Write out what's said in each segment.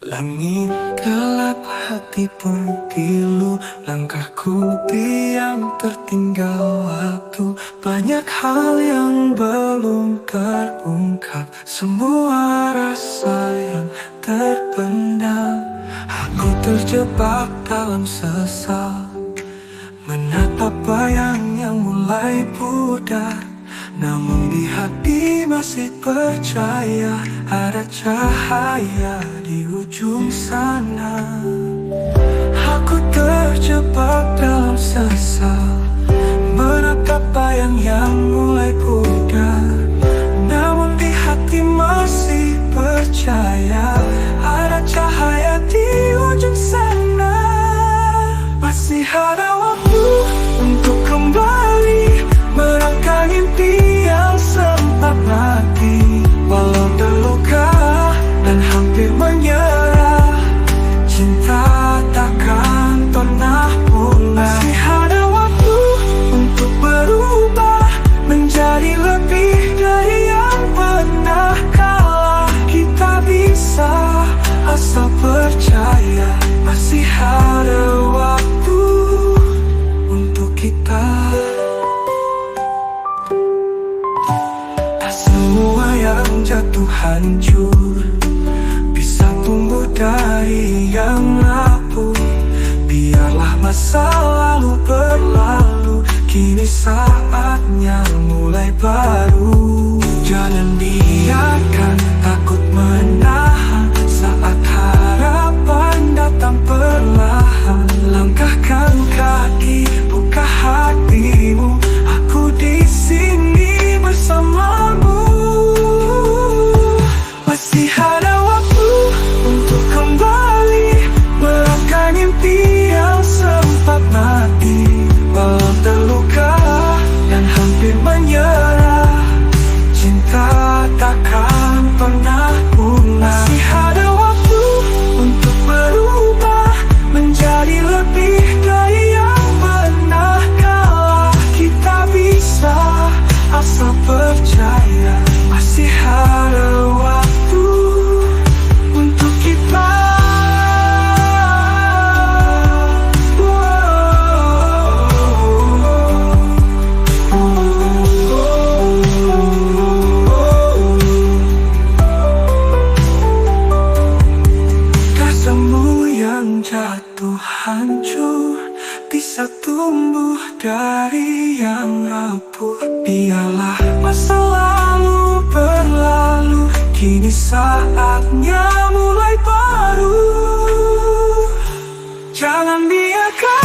Langit gelap, hati pun pilu, langkahku diam tertinggal waktu. Banyak hal yang belum terungkap, semua rasa yang terpendam. Aku terjebak dalam sesal, menatap bayang yang mulai pudar. Namun di hati masih percaya ada cahaya di ujung sana. Aku terjebak dalam sesal, menatap bayang yang mulai pudar. Namun di hati masih percaya ada cahaya di ujung sana. Masih ada waktu untuk kembali merangkai impi yang sempat mati. Walau terluka dan hampir menyerah, cinta takkan pernah punah. Masih ada waktu untuk berubah menjadi lebih dari yang pernah kalah. Kita bisa asal percaya. Masih ada waktu untuk kita. Semua yang jatuh hancur bisa tumbuh dari yang rapuh. Biarlah masa lalu berlalu, kini saatnya mulai baru. Jangan biarkan takut menahan saat harapan datang perlahan. Langkahkan kaki, buka hatimu, aku di sini bersamamu. Masih ada waktu untuk kembali merangkai mimpi yang sempat mati. Walau terluka dan hampir menyerah, cinta takkan pernah punah. Masih ada waktu untuk berubah menjadi lebih dari yang pernah kalah. Kita bisa asal percaya. Masih ada waktu untuk kita. Kasamu yang jatuh hancur bisa tumbuh dari yang rapuh. Biarlah masa lalu berlalu, kini saatnya mulai baru. Jangan biarkan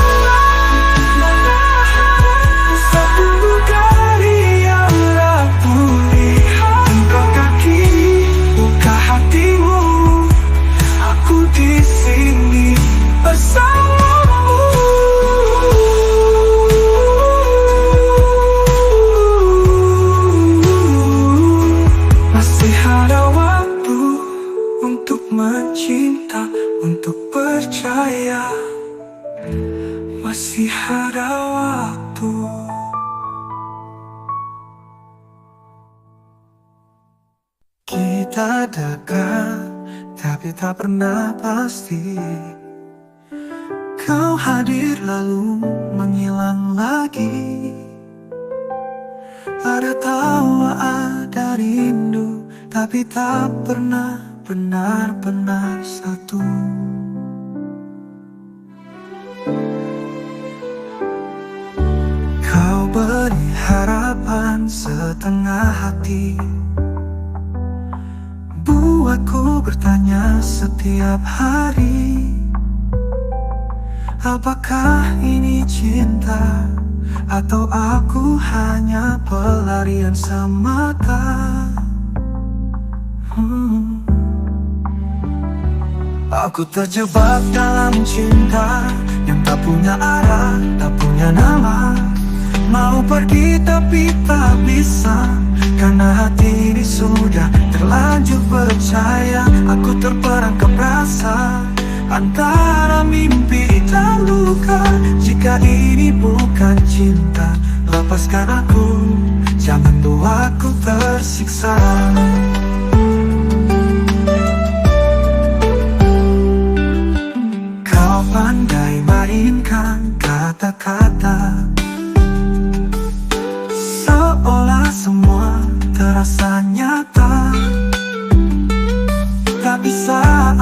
bisa tumbuh dari yang rapuh. Angkat kaki, buka hatimu, aku di sini bersamamu. Masih ada waktu untuk mencinta, untuk percaya. Masih ada waktu. Kita dekat, tapi tak pernah pasti. Kau hadir lalu menghilang lagi. Ada tawa, ada rindu, tapi tak pernah benar-benar satu. Kau beri harapan setengah hati, buatku bertanya setiap hari. Apakah ini cinta, atau aku hanya pelarian semata? Aku terjebak dalam cinta yang tak punya arah, tak punya nama. Mau pergi tapi tak bisa, karena hati ini sudah terlanjur percaya. Aku terperangkap rasa antara mimpi dan luka. Jika ini bukan cinta, lepaskan aku, jangan buat aku tersiksa.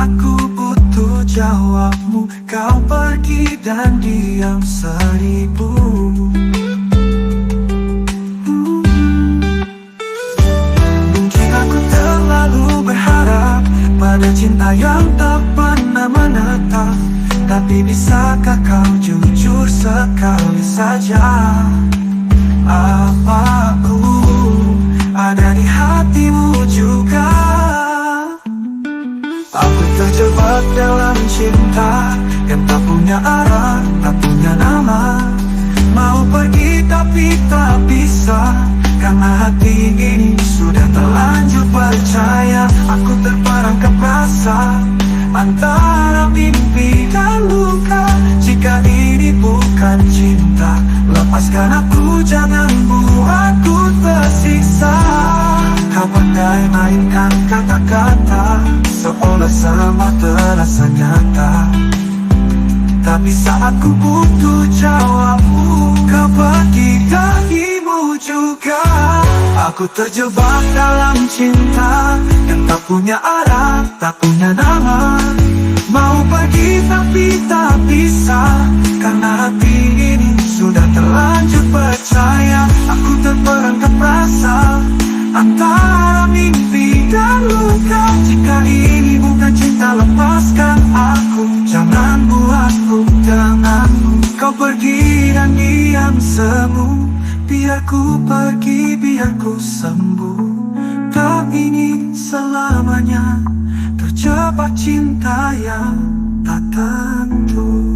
aku butuh jawabmu, kau pergi dan diam seribu. Mungkin aku terlalu berharap pada cinta yang tak pernah menetap, tapi bisakah kau jujur sekali saja? Apa aku ada di hatimu juga? Aku terjebak dalam cinta yang tak punya arah, tak punya nama. Mau pergi tapi tak bisa, karena hati ini sudah terlanjur percaya. Aku terperangkap rasa antara mimpi dan luka. Jika ini bukan cinta, lepaskan aku, jangan buatku tersiksa. Kau pandai mainkan kata-kata seolah sama terasa nyata, tapi saat ku butuh jawabmu, kau pergi darimu juga. Aku terjebak dalam cinta yang tak punya arah, tak punya nama. Mau pergi tapi tak bisa, karena hati ini sudah terlanjur percaya. Aku terperangkap rasa antara mimpi dan luka. Jika ini bukan cinta, lepaskan aku, jangan buatku denganmu. Kau pergi dan diam semu, biar ku pergi, biar ku sembuh. Tak ingin selamanya terjebak cinta yang tak tentu.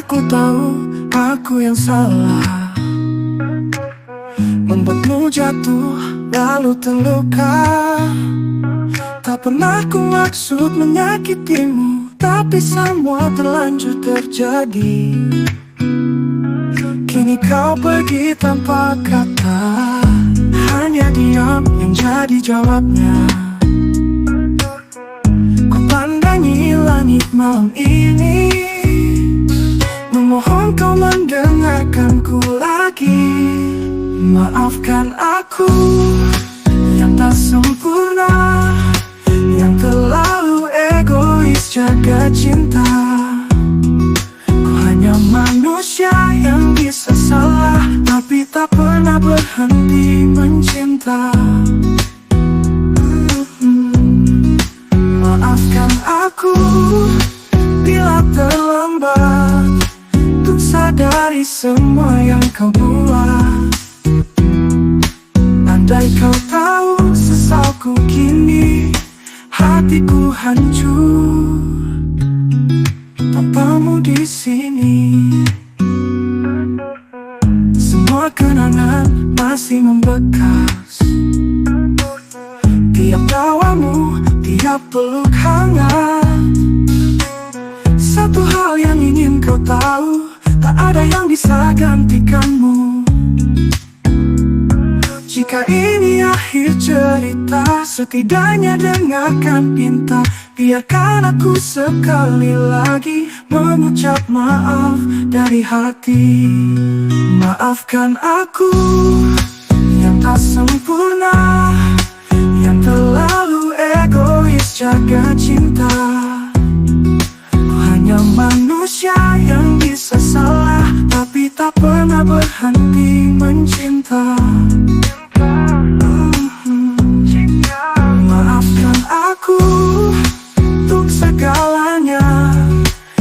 Aku tahu aku yang salah, membuatmu jatuh lalu terluka. Tak pernah ku maksud menyakitimu, tapi semua terlanjur terjadi. Kini kau pergi tanpa kata, hanya diam yang jadi jawabnya. Ku pandangi langit malam ini, memohon kau mendengarkanku lagi. Maafkan aku yang tak sempurna, yang terlalu egois jaga cinta. Ku hanya manusia yang bisa salah, tapi tak pernah berhenti mencinta. Maafkan aku bila terlambat untuk sadari semua yang kau buat. Andai kau tahu sesalku kini, hatiku hancur tanpamu di sini. Semua kenangan masih membekas, tiap tawamu, tiap peluk hangat. Satu hal yang ingin kau tahu, tak ada yang bisa gantikanmu. Jika ini akhir cerita, setidaknya dengarkan pinta. Biarkan aku sekali lagi mengucap maaf dari hati. Maafkan aku yang tak sempurna, yang terlalu egois jaga cinta. Ku hanya manusia yang bisa salah, tapi tak pernah berhenti mencinta. Maafkan aku untuk segalanya.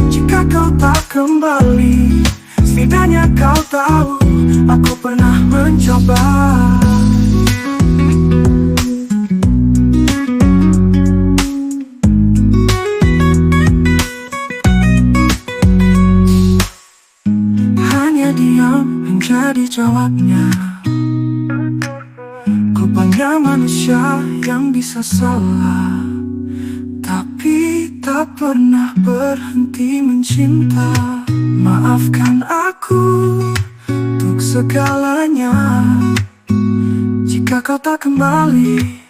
Jika kau tak kembali, setidaknya kau tahu aku pernah mencoba. Hanya diam menjadi jawabnya. Rupanya manusia yang bisa salah, tapi tak pernah berhenti mencinta. Maafkan aku untuk segalanya. Jika kau tak kembali,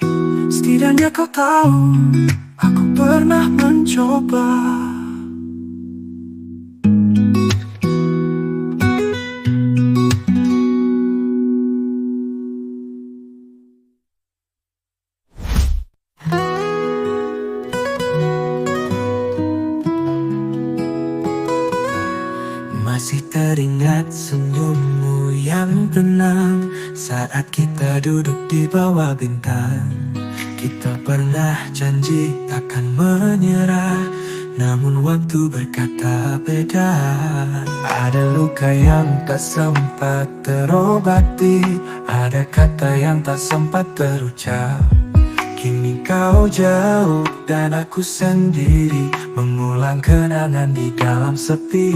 setidaknya kau tahu aku pernah mencoba. teringat senyummu yang tenang saat kita duduk di bawah bintang. Kita pernah janji takkan menyerah, namun waktu berkata beda. Ada luka yang tak sempat terobati, ada kata yang tak sempat terucap. Kini kau jauh dan aku sendiri, mengulang kenangan di dalam sepi.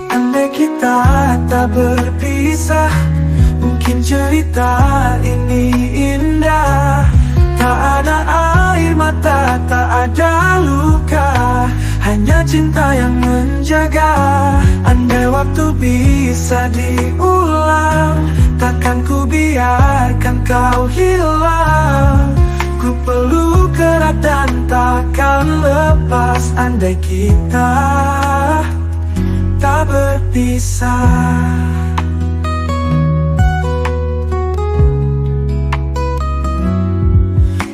Andai kita tak berpisah, mungkin cerita ini indah. Tak ada air mata, tak ada luka, hanya cinta yang menjaga. Andai waktu bisa diulang, takkan ku biarkan kau hilang. Ku peluk erat dan takkan lepas. Andai kita tak berpisah.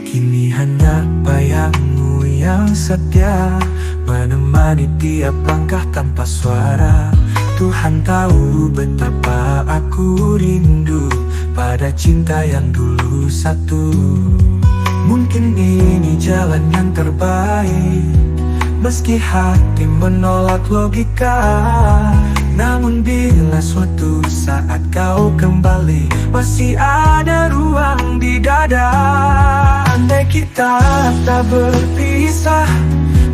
Kini hanya bayangmu yang setia, menemani tiap langkah tanpa suara. Tuhan tahu betapa aku rindu pada cinta yang dulu satu. Mungkin ini jalan yang terbaik, meski hati menolak logika. Namun bila suatu saat kau kembali, masih ada ruang di dada. Andai kita tak berpisah,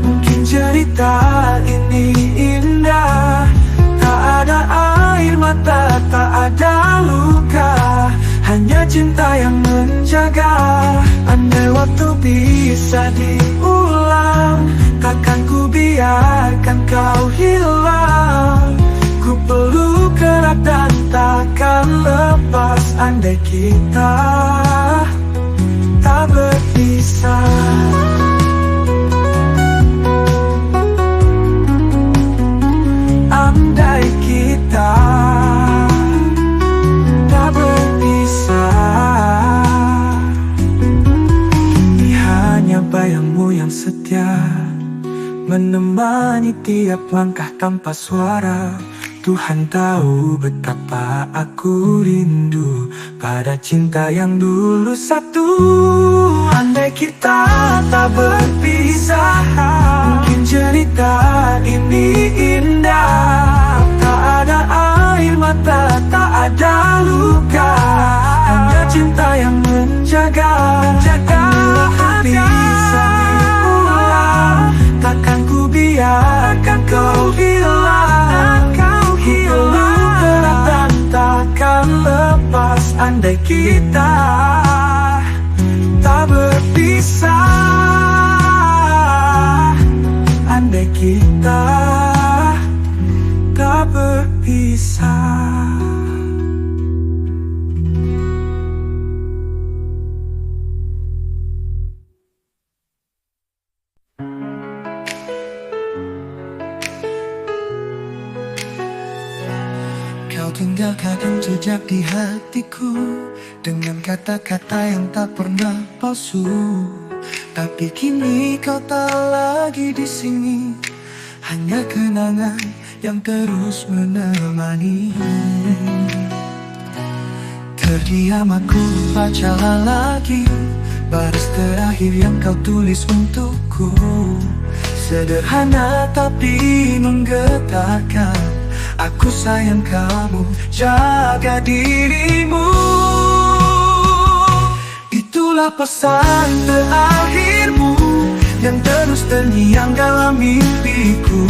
mungkin cerita ini indah. Tak ada air mata, tak ada luka, hanya cinta yang menjaga. Andai waktu bisa diulang, takkan ku biarkan kau hilang. Ku peluk erat dan takkan lepas. Andai kita tak berpisah. Andai kita tak berpisah. Kini hanya bayangmu yang setia, menemani tiap langkah tanpa suara. Tuhan tahu betapa aku rindu pada cinta yang dulu satu. Andai kita tak berpisah, mungkin cerita ini indah. Tak ada air mata, tak ada luka, hanya cinta yang menjaga. Andai bisa diulang, takkan ku biarkan kau hilang. Peluk erat dan takkan lepas. Andai kita tak berpisah, andai kita tak berpisah. Kau tinggalkan jejak di hatiku dengan kata-kata yang tak pernah palsu. Tapi kini kau tak lagi di sini, hanya kenangan yang terus menemani. Terdiam aku baca lagi baris terakhir yang kau tulis untukku. Sederhana tapi menggetarkan. Aku sayang kamu, jaga dirimu. Itulah pesan terakhirmu yang terus terngiang dalam mimpiku.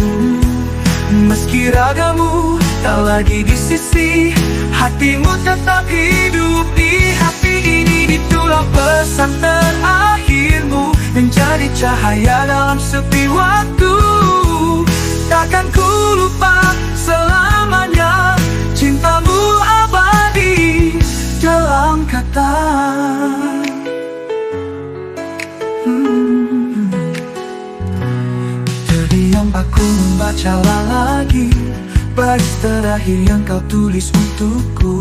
Meski ragamu tak lagi di sisi, hatimu tetap hidup di hati ini. Itulah pesan terakhirmu, menjadi cahaya dalam sepi waktu. Takkan ku lupa selamanya, cintamu abadi dalam kata. Terdiam aku membaca lagi baris terakhir yang kau tulis untukku.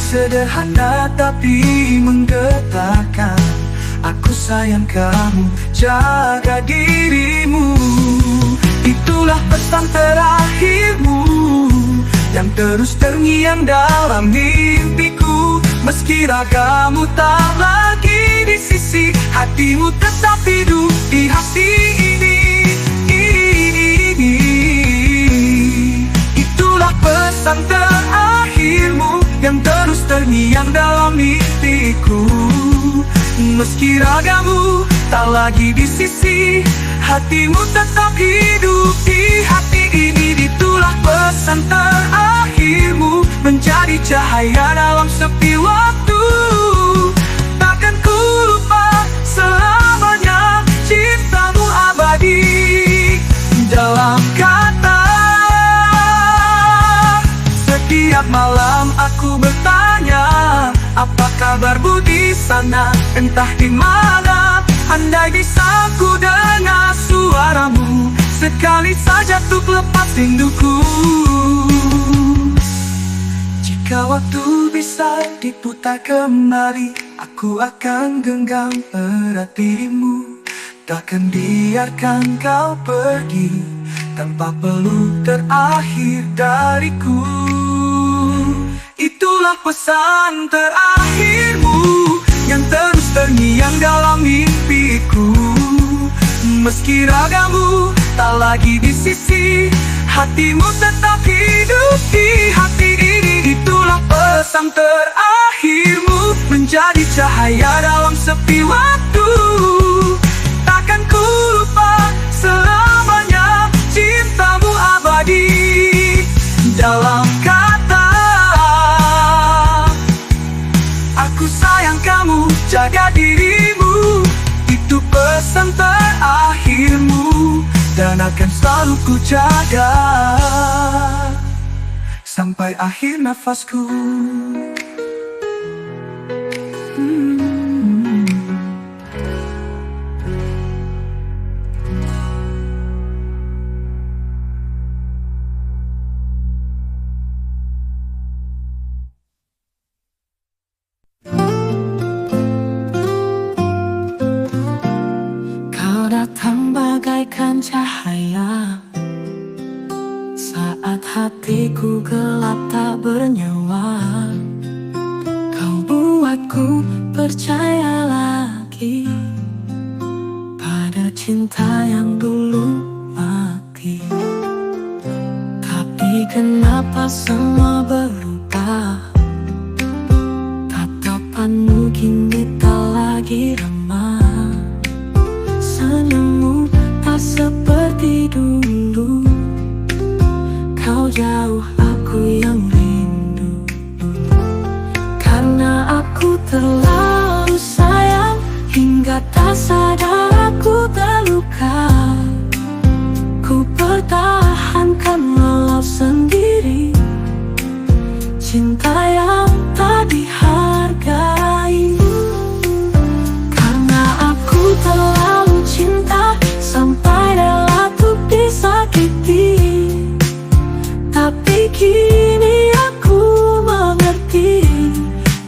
Sederhana tapi menggetarkan. Aku sayang kamu, jaga dirimu. Itulah pesan terakhirmu, yang terus terngiang dalam mimpiku. Meski ragamu tak lagi di sisi, hatimu tetap hidup di hati ini. Itulah pesan terakhirmu yang terus terngiang dalam mimpiku. Meski ragamu tak lagi di sisi, hatimu tetap hidup di hati ini. Itulah pesan terakhirmu, menjadi cahaya dalam sepi waktu. Takkan ku lupa selamanya, cintamu abadi dalam kata. Setiap malam aku bertanya, apa kabarmu di sana, entah di mana. Andai bisa ku dengar suaramu, sekali saja untuk lepas rinduku. Jika waktu bisa diputar kembali, aku akan genggam erat dirimu. Takkan biarkan kau pergi tanpa peluk terakhir dariku. Itulah pesan terakhirmu yang terus terngiang dalam mimpiku. Meski ragamu tak lagi di sisi, hatimu tetap hidup di hati ini. Itulah pesan terakhirmu, menjadi cahaya dalam sepi waktu. Takkan ku lupa selamanya, cintamu abadi dalam kata. Aku sayang kamu, jaga dirimu. Itu pesan terakhirmu, dan akan selalu ku jaga sampai akhir nafasku. Datang bagaikan cahaya saat hatiku gelap tak bernyawa. Kau buatku percaya lagi pada cinta yang dulu mati. Tapi kenapa semua berubah? Tatapanmu kini tak lagi ramah. Senyummu tak seperti dulu. Kau jauh, aku yang rindu. Karena aku terlalu sayang, hingga tak sadar aku terluka. Ku pertahankan walau sendiri, cinta yang tak dihargai. Karena aku terlalu cinta, sampai rela untuk disakiti. Tapi kini aku mengerti,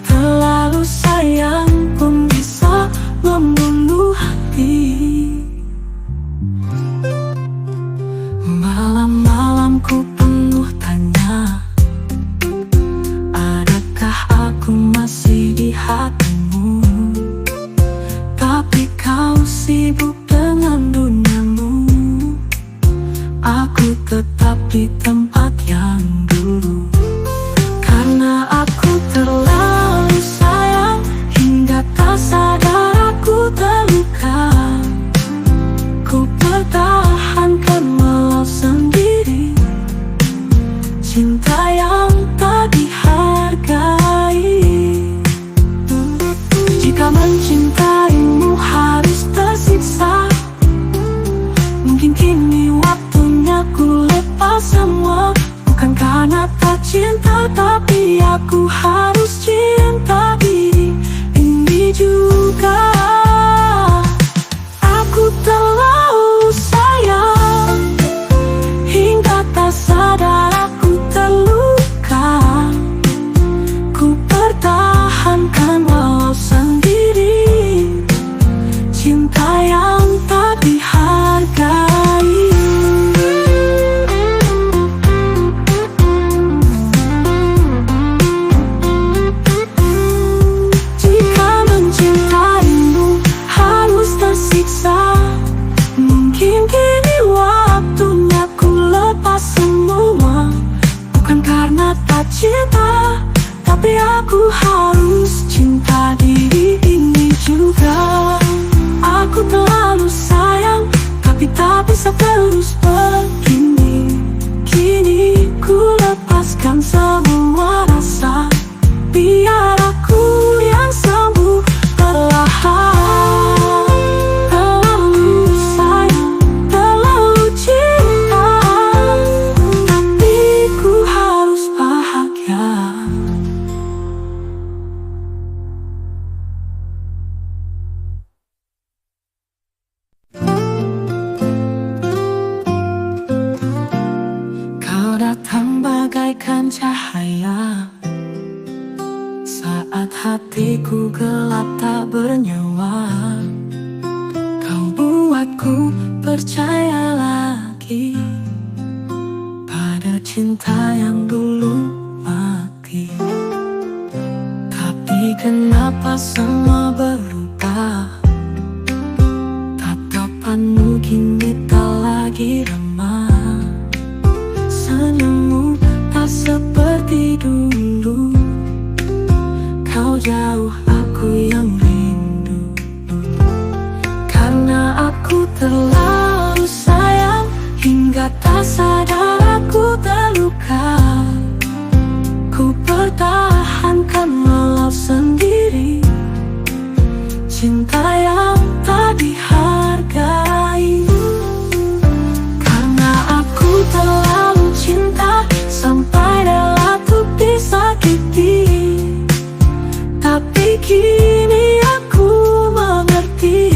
terlalu sayang pun bisa membunuh hati. Malam-malam ku penuh tanya, adakah aku masih di hatimu? Tapi kau sibuk dengan duniamu. Aku tetap di tempat yang dulu. Karena aku terlalu sayang, hingga tak sadar aku terluka. Ku pertahankan walau sendiri, cinta yang tak dihargai. Jika mencintaimu harus tersiksa, mungkin kini waktunya ku lepas semua. Bukan karena tak cinta, tapi aku harus cinta diri ini juga. Aku terlalu sayang, hingga tak sadar aku terluka. Ku pertahankan walau sendiri, cinta yang tak dihargai. aku harus cinta diri ini juga. Aku terlalu sayang, tapi tak bisa terus begini. Kini ku lepaskan semua rasa, biar aku yang sembuh perlahan. Terlalu sayang, terlalu cinta, tapi ku harus bahagia. Kau datang bagaikan cahaya saat hatiku gelap tak bernyawa. Kau buatku percaya lagi pada cinta yang dulu mati. Tapi kenapa semua berubah? Tatapanmu kini tak lagi ramah. Senyummu tak seperti dulu. Kau jauh, aku yang rindu. Karena aku terlalu sayang, hingga tak sadar aku terluka. Ku pertahankan walau sendiri, cinta yang tak dihargai. Karena aku terlalu cinta, sampai rela untuk disakiti. Tapi kini aku mengerti,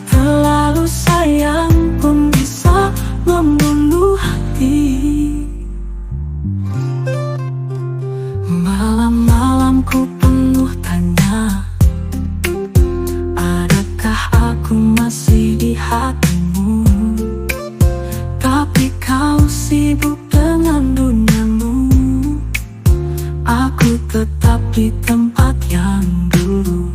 terlalu sayang pun bisa membunuh hati. Malam-malamku penuh tanya, adakah aku masih di hatimu? Tapi kau sibuk dengan duniamu, aku tetap di tempat yang dulu.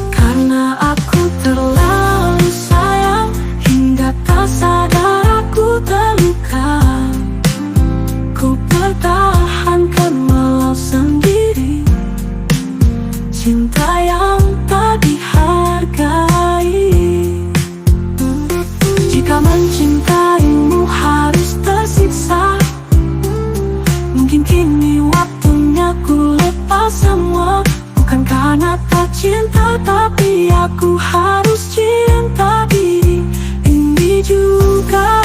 Karena aku terlalu sayang, hingga tak sadar aku terluka. Ku pertahankan walau sendiri, cinta yang tak dihargai. Jika mencintaimu harus tersiksa, mungkin kini waktunya ku lepas semua. Bukan karena tak cinta, tapi aku harus cinta diri ini juga.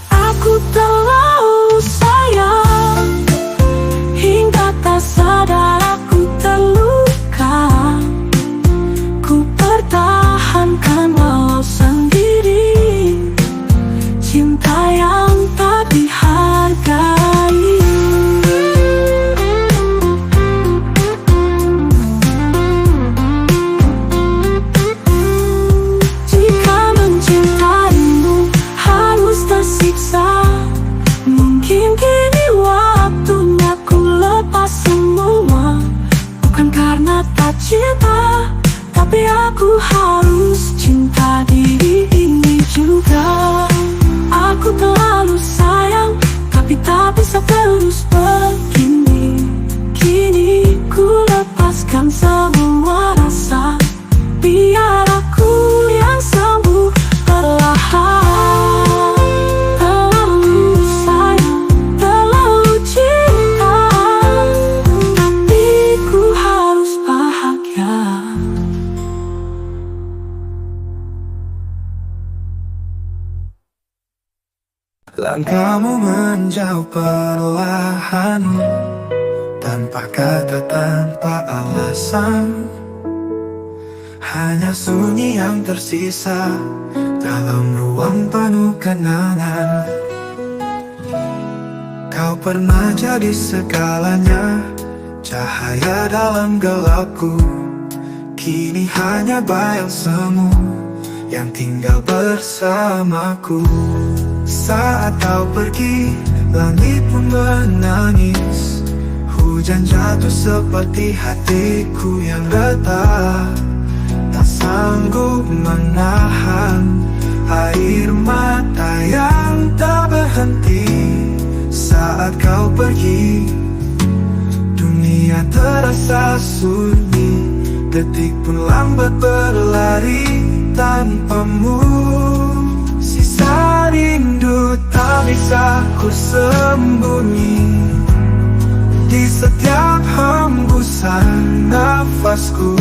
Aku terlalu sayang, hingga tak sadar aku terluka. Ku pertahankan walau sendiri, cinta yang tak dihargai. Jika mencintaimu harus tersiksa, mungkin kini waktunya ku lepas semua. Bukan karena tak cinta, tapi aku harus cinta diri ini juga. Aku terlalu sayang, tapi tak bisa terus begini. Kini ku lepaskan semua rasa, biar aku yang sembuh perlahan. Terlalu sayang, terlalu cinta, tapi ku harus bahagia. Langkahmu menjauh perlahan, tanpa kata, tanpa alasan. Hanya sunyi yang tersisa dalam ruang penuh kenangan. Kau pernah jadi segalanya, cahaya dalam gelapku. Kini hanya bayang semu yang tinggal bersamaku. Saat kau pergi, langit pun menangis. Hujan jatuh seperti hatiku yang retak, tak sanggup menahan air mata yang tak berhenti. Saat kau pergi, dunia terasa sunyi, detik pun lambat berlari tanpamu. Sisa rindu tak bisa ku sembunyi di setiap hembusan nafasku.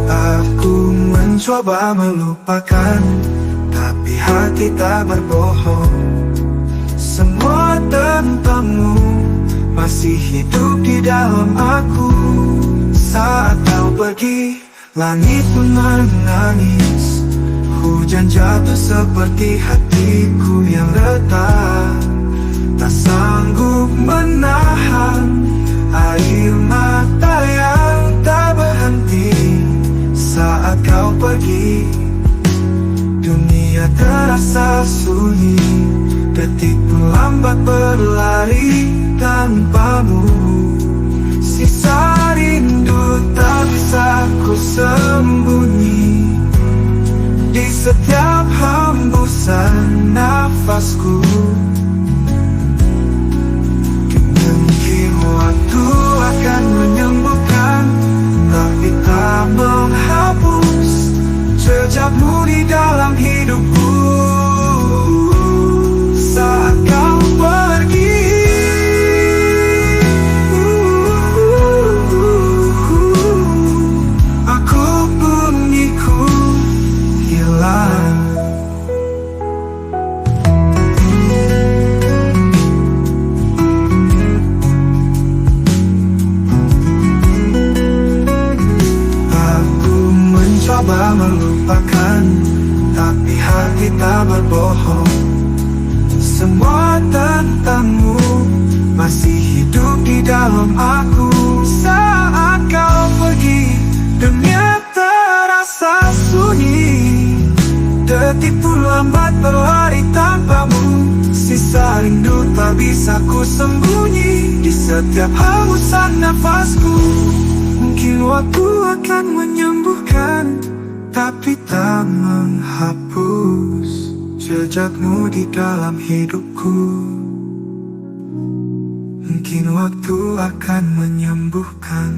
Aku mencoba melupakan, tapi hati tak berbohong. Semua tentangmu masih hidup di dalam aku. Saat kau pergi, langit pun menangis. Hujan jatuh seperti hatiku yang retak, tak sanggup menahan air mata yang tak berhenti. Saat kau pergi, dunia terasa sunyi, detik pun lambat berlari tanpamu. Sisa rindu tak bisa ku sembunyi di setiap hembusan nafasku. Mungkin waktu akan menyembuhkan, tapi tak menghapus jejakmu di dalam hidupku. Saat kau pergi, aku pun ikut hilang. Aku mencoba melupakan, tapi hati tak berbohong. Semua tentangmu masih hidup di dalam aku. Saat kau pergi, dunia terasa sunyi, detik pun lambat berlari tanpamu. Sisa rindu tak bisa ku sembunyi di setiap hembusan nafasku. Mungkin waktu akan menyembuhkan, tapi tak menghapus jejakmu di dalam hidupku. Mungkin waktu akan menyembuhkan.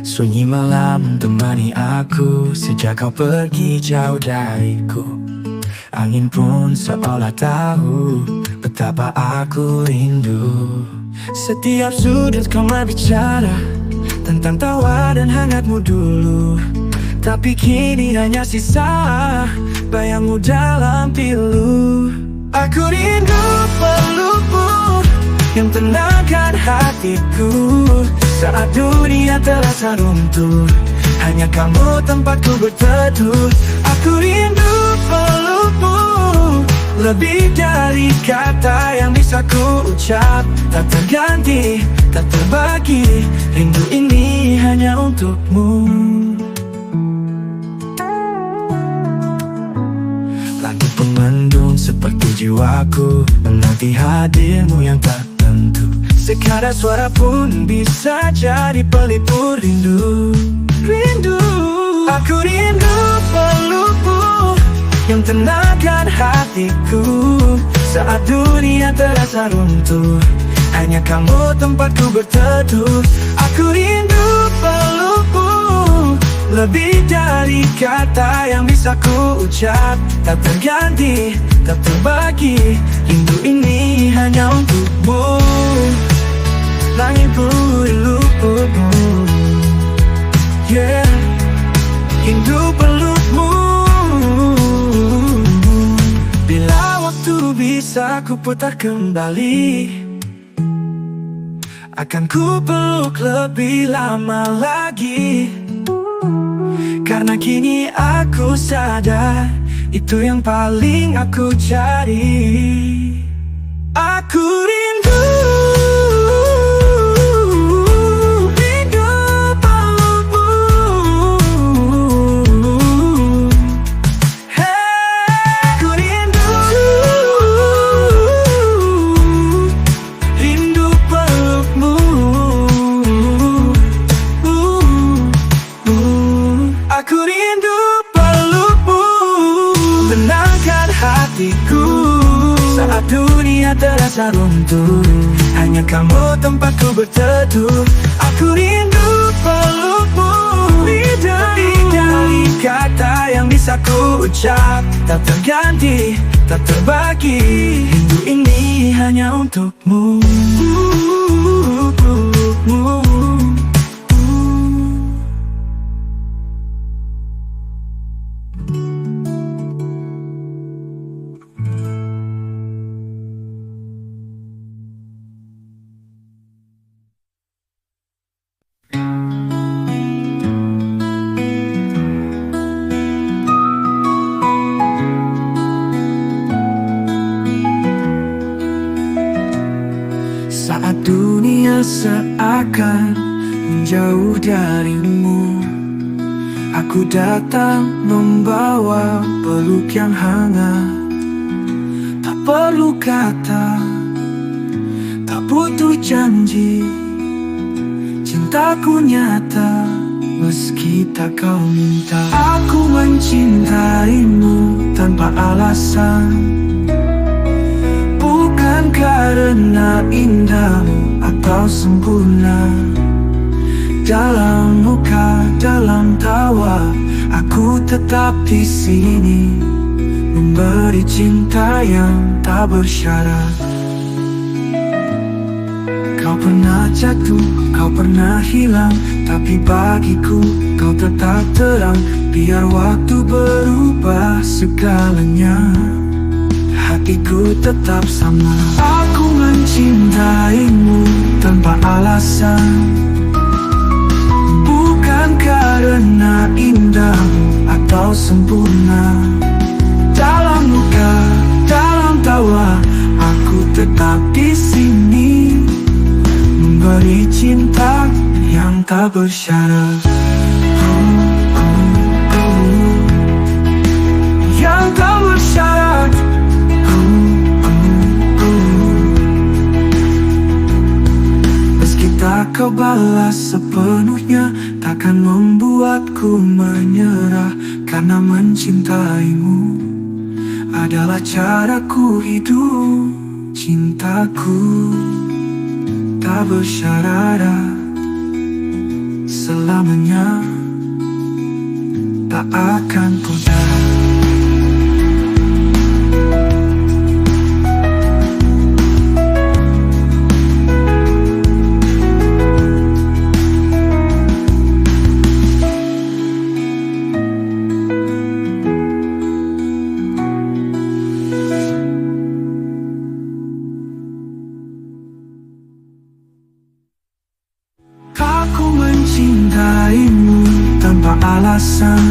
Sunyi malam temani aku sejak kau pergi jauh dariku. Angin pun seolah tahu betapa aku rindu. Setiap sudut kau berbicara tentang tawa dan hangatmu dulu, tapi kini hanya sisa bayangmu dalam pilu. Aku rindu pelukmu yang tenangkan hatiku. Saat dunia terasa runtuh, hanya kamu tempatku berteduh. Aku rindu pelukmu, lebih dari kata yang bisa ku ucap. Tak terganti, tak terbagi, rindu ini hanya untukmu. Langit pun mendung seperti jiwaku, menanti hadirmu yang tak tentu. Sekadar suara pun bisa jadi pelipur rindu. Rindu, aku rindu pelukmu yang tenangkan hatiku. Saat dunia terasa runtuh, hanya kamu tempatku berteduh. Aku rindu pelukmu, lebih dari kata yang bisa ku ucap. Tak terganti, tak terbagi, rindu ini hanya untukmu. Langit pelukmu, yeah, rindu pelukmu. Bila waktu bisa ku putar kembali, akan ku peluk lebih lama lagi. Karena kini aku sadar, itu yang paling aku cari. Aku rindu, rindu pelukmu. Hey, aku rindu, rindu pelukmu. rasa runtuh. Hanya kamu tempatku berteduh. Aku rindu pelukmu. Dari kata yang bisa ku ucap, tak terganti, tak terbagi. Rindu ini hanya untukmu. Saat dunia seakan menjauh darimu, aku datang membawa peluk yang hangat. Tak perlu kata, tak butuh janji. Cintaku nyata, meski tak kau minta. Aku mencintaimu tanpa alasan, bukan karena indahmu atau sempurna. Dalam luka, dalam tawa, aku tetap di sini, memberi cinta yang tak bersyarat. Kau pernah jatuh, kau pernah hilang, tapi bagiku kau tetap terang. Biar waktu berubah segalanya, hatiku tetap sama. Aku mencintaimu tanpa alasan, bukan karena indahmu atau sempurna. Dalam luka, dalam tawa, aku tetap di sini, memberi cinta yang tak bersyarat. Yang tak bersyarat. Meski tak kau balas sepenuhnya, takkan membuatku menyerah. Karena mencintaimu adalah caraku hidup. Cintaku tak bersyarat, selamanya tak akan pudar. Aku mencintaimu tanpa alasan,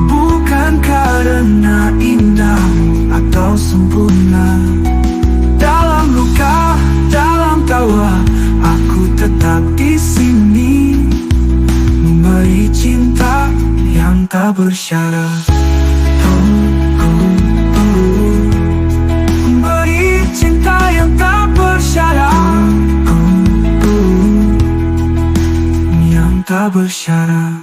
bukan karena indahmu atau sempurna. Dalam luka, dalam tawa, aku tetap di sini, memberi cinta yang tak bersyarat. Memberi cinta yang tak bersyarat, tak bersyarat.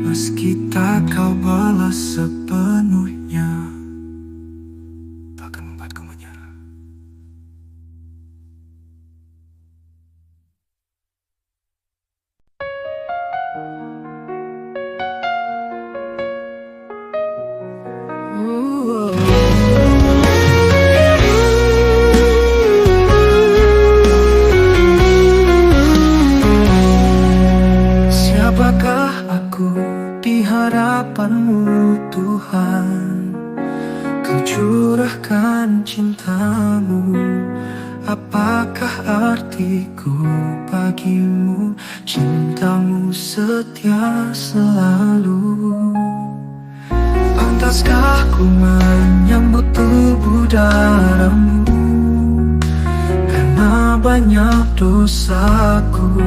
Meski tak kau balas sepenuhnya, takkan membuatku menyerah. Siapakah aku di hadapan-Mu Tuhan? Kau curahkan cinta-Mu. Apakah artiku bagimu? Cinta-Mu setia selalu. Pantaskah ku menyambut tubuh darah-Mu? Karena banyak dosaku,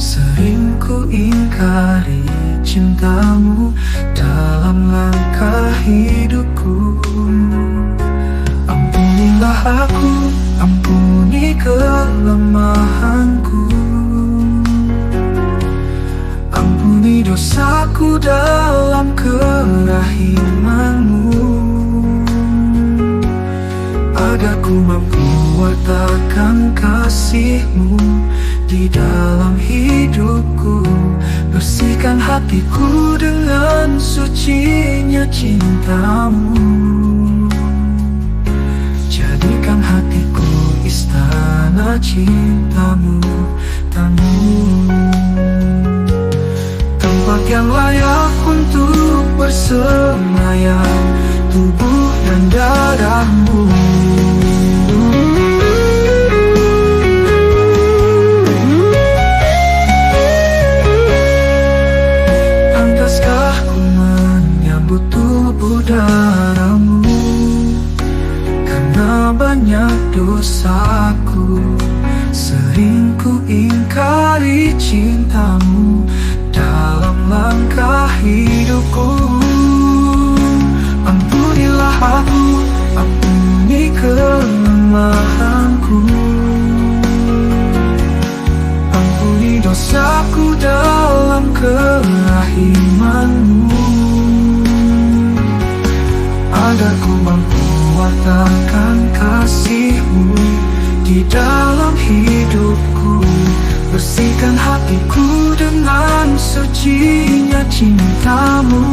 sering ku ingkari cinta-Mu dalam langkah hidupku. Ampunilah aku, ampuni kelemahanku. dosaku dalam kerahimanmu, agar ku mampu wartakan kasihmu di dalam hidupku. Bersihkan hatiku dengan sucinya cintamu, jadikan hatiku istana cintamu, tempat yang layak untuk bersemayam, tubuh dan darahmu. Pantaskah ku menyambut tubuh darahmu, karena banyak dosaku. Sering ku ingkari cintamu dalam langkah hidupku. Ampunilah aku, ampuni kelemahanku, ampuni dosaku dalam kerahimanmu, agar ku mampu wartakan kasihmu di dalam hidupku. Bersihkan hatiku dengan sucinya cintamu,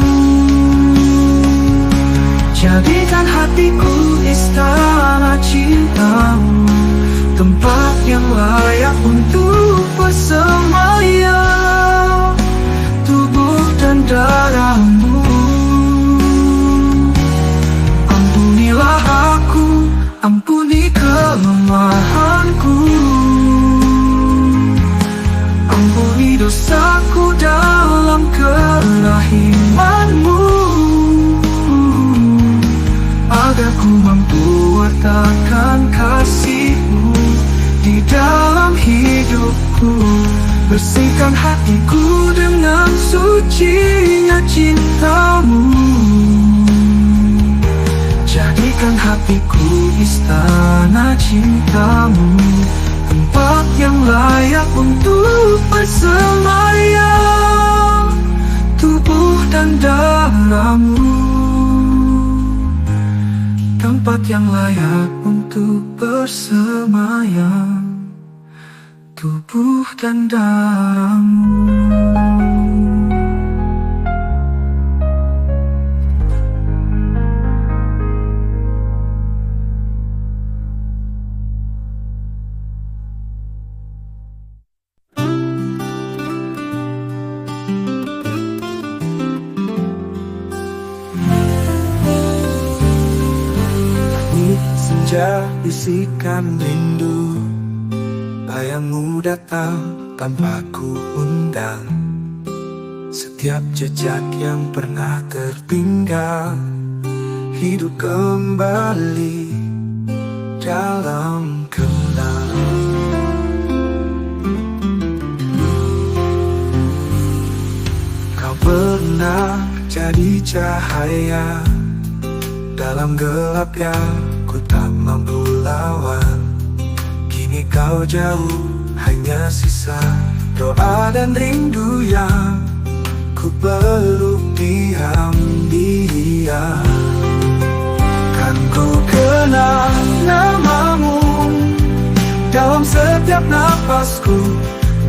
jadikan hatiku istana cintamu, tempat yang layak untuk bersemayam, tubuh dan darahmu. Ampunilah aku, ampuni kelemahanku, ampuni dosaku dalam kerahimanmu, agar ku mampu wartakan kasihmu di dalam hidupku. Bersihkan hatiku dengan sucinya cintamu, jadikan hatiku istana cintamu, tempat yang layak untuk bersemayam, tubuh dan darahmu, tempat yang layak untuk bersemayam, tubuh dan darahmu. Senja bisikan rindu, bayangmu datang tanpa ku undang. Setiap jejak yang pernah tertinggal hidup kembali dalam kenang. Kau pernah jadi cahaya dalam gelap yang ku tak mampu lawan. Kini kau jauh, hanya sisa doa dan rindu yang ku peluk diam-diam. Kan ku kenal namamu dalam setiap napasku,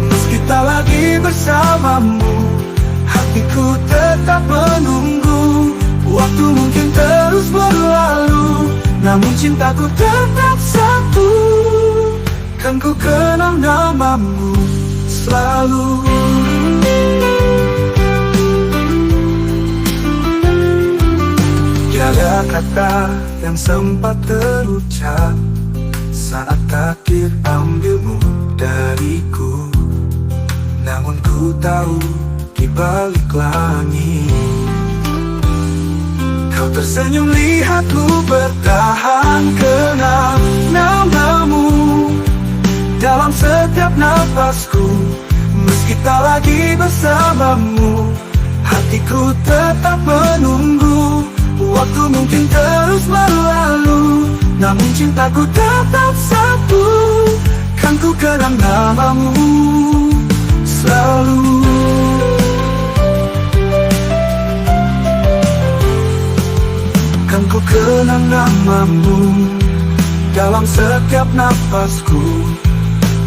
meski tak lagi bersamamu, hatiku tetap menunggu. Waktu mungkin terus berlalu, namun cintaku tetap satu. Kan ku kenal namamu selalu. Tiada kata yang sempat terucap saat takdir ambilmu dariku. Namun ku tahu di balik langit kau tersenyum lihatku bertahan. Kenal namamu dalam setiap napasku, meski tak lagi bersamamu, hatiku tetap menunggu. Waktu mungkin terus berlalu, namun cintaku tetap satu. Kan ku kenang namamu selalu. namamu dalam setiap nafasku.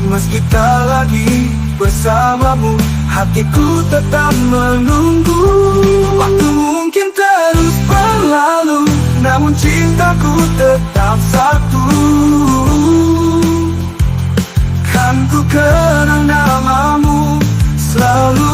Meski tak lagi bersamamu, hatiku tetap menunggu. Waktu mungkin terus berlalu, namun cintaku tetap satu. Kan ku kenang namamu selalu.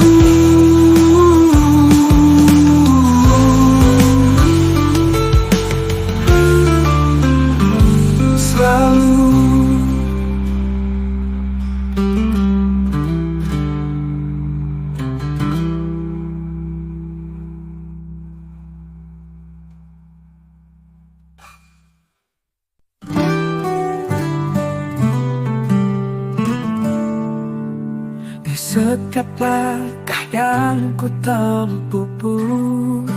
Di setiap langkah yang ku tempuh pun,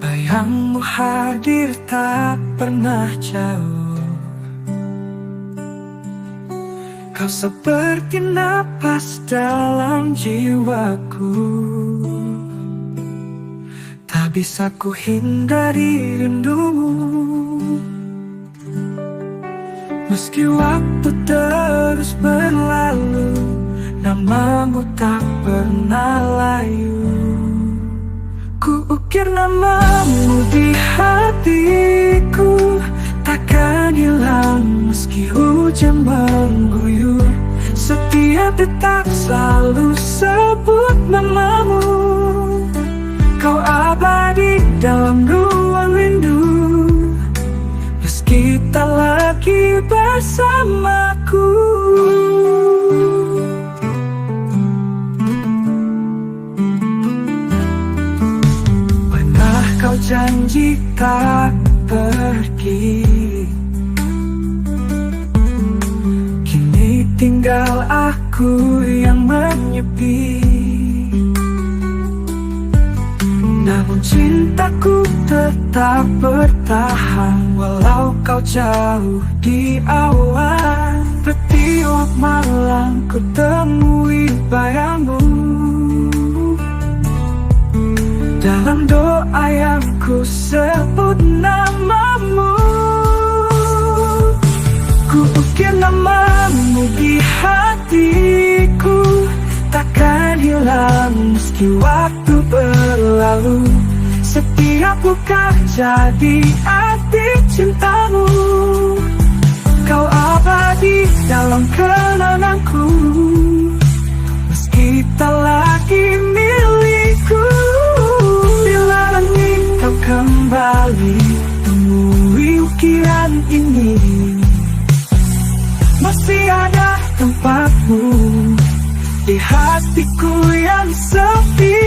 bayangmu hadir tak pernah jauh. Kau seperti napas dalam jiwaku, tak bisa ku hindari rindumu. Meski waktu terus berlalu, namamu tak pernah layu. Ku ukir namamu di hatiku, takkan hilang meski hujan mengguyur. Setiap detak selalu sebut namamu. Kau abadi dalam ruang rindu, meski tak lagi bersamaku. Pernah kau janji tak pergi, kini tinggal aku yang menyepi. Namun cintaku tetap bertahan, walau kau jauh di awan. Setiap malam ku temui bayangmu, dalam doa yang ku sebut namamu. Ku ukir namamu di hatiku, takkan hilang meski waktu berlalu. Setiap luka jadi arti cintamu. Kau abadi dalam kenanganku, meski tak lagi milikku. Bila langit kau kembali temui ukiran ini, masih ada tempatmu di hatiku yang sepi.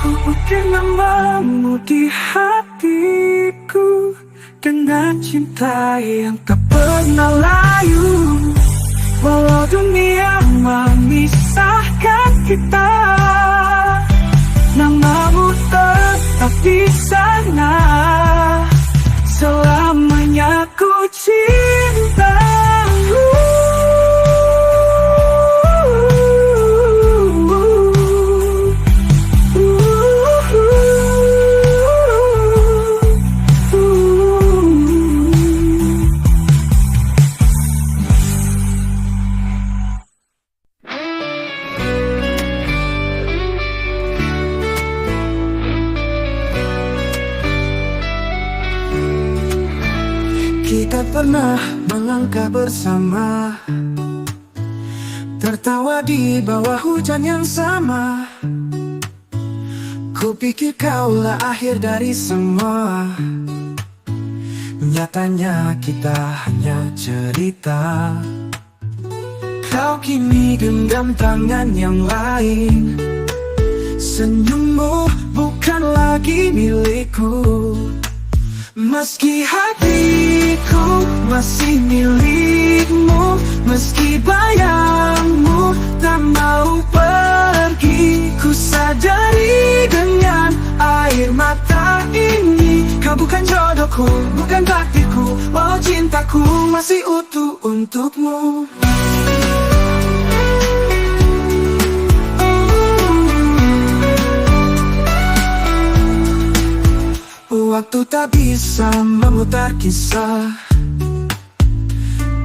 Ku ukir namamu di hatiku dengan cinta yang tak pernah layu. Walau dunia memisahkan kita, namamu tetap di sana. Selamanya ku cinta. Kita pernah melangkah bersama, tertawa di bawah hujan yang sama. Kupikir kaulah akhir dari semua, nyatanya kita hanya cerita. Kau kini genggam tangan yang lain, senyummu bukan lagi milikku. Meski hatiku masih milikmu, meski bayangmu tak mau pergi. Ku sadari dengan air mata ini, Kau bukan jodohku, bukan takdirku, walau cintaku masih utuh untukmu. Waktu tak bisa memutar kisah,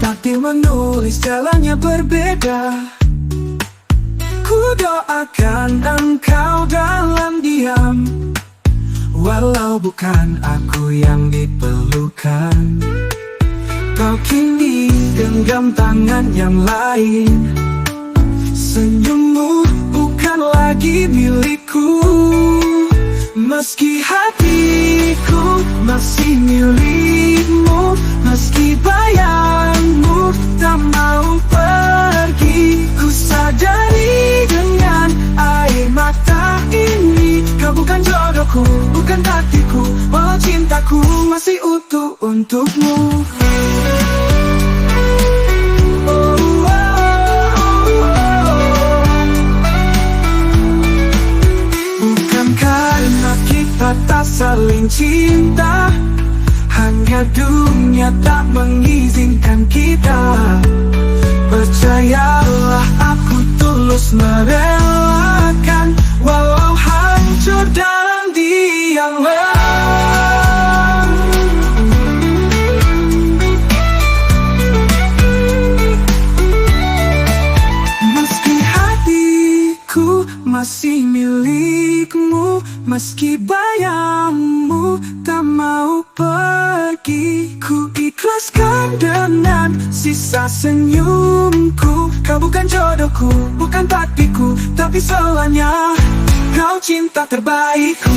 takdir menulis jalannya berbeda. Ku doakan engkau dalam diam, walau bukan aku yang diperlukan. Kau kini genggam tangan yang lain, senyummu bukan lagi milikku. Meski hatiku masih milikmu, meski bayangmu tak mau pergi. Ku sadari dengan air mata ini, kau bukan jodohku, bukan takdirku, walau cintaku masih utuh untukmu. Tak saling cinta, hanya dunia tak mengizinkan kita. Percayalah aku tulus merelakan, walau hancur dalam diam. Meski hatiku masih milikmu, meski bayangmu tak mau pergi, ku ikhlaskan dengan sisa senyumku. Kau bukan jodohku, bukan takdirku, tapi selamanya kau cinta terbaikku.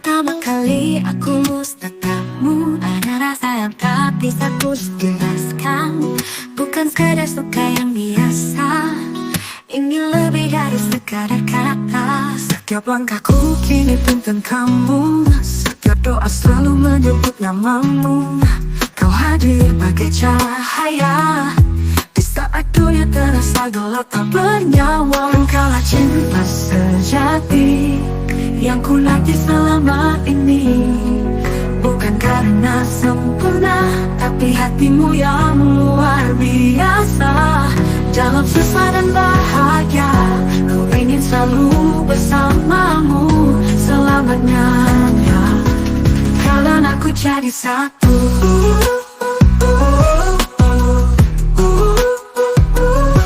Pertama kali aku tatapmu, ada rasa yang tak bisa ku jelaskan. Bukan sekadar suka yang biasa, ini lebih dari sekadar kata. Setiap langkahku kini tuntun kamu, setiap doa selalu menyebut namamu. Kau hadir bagai cahaya di saat dunia terasa gelap tak bernyawa. Engkaulah cinta Sejati yang ku nanti selama ini, bukan karena sempurna, tapi hatimu yang luar biasa. Dalam susah dan bahagia, ku ingin selalu bersamamu selamanya. Kalian aku jadi satu.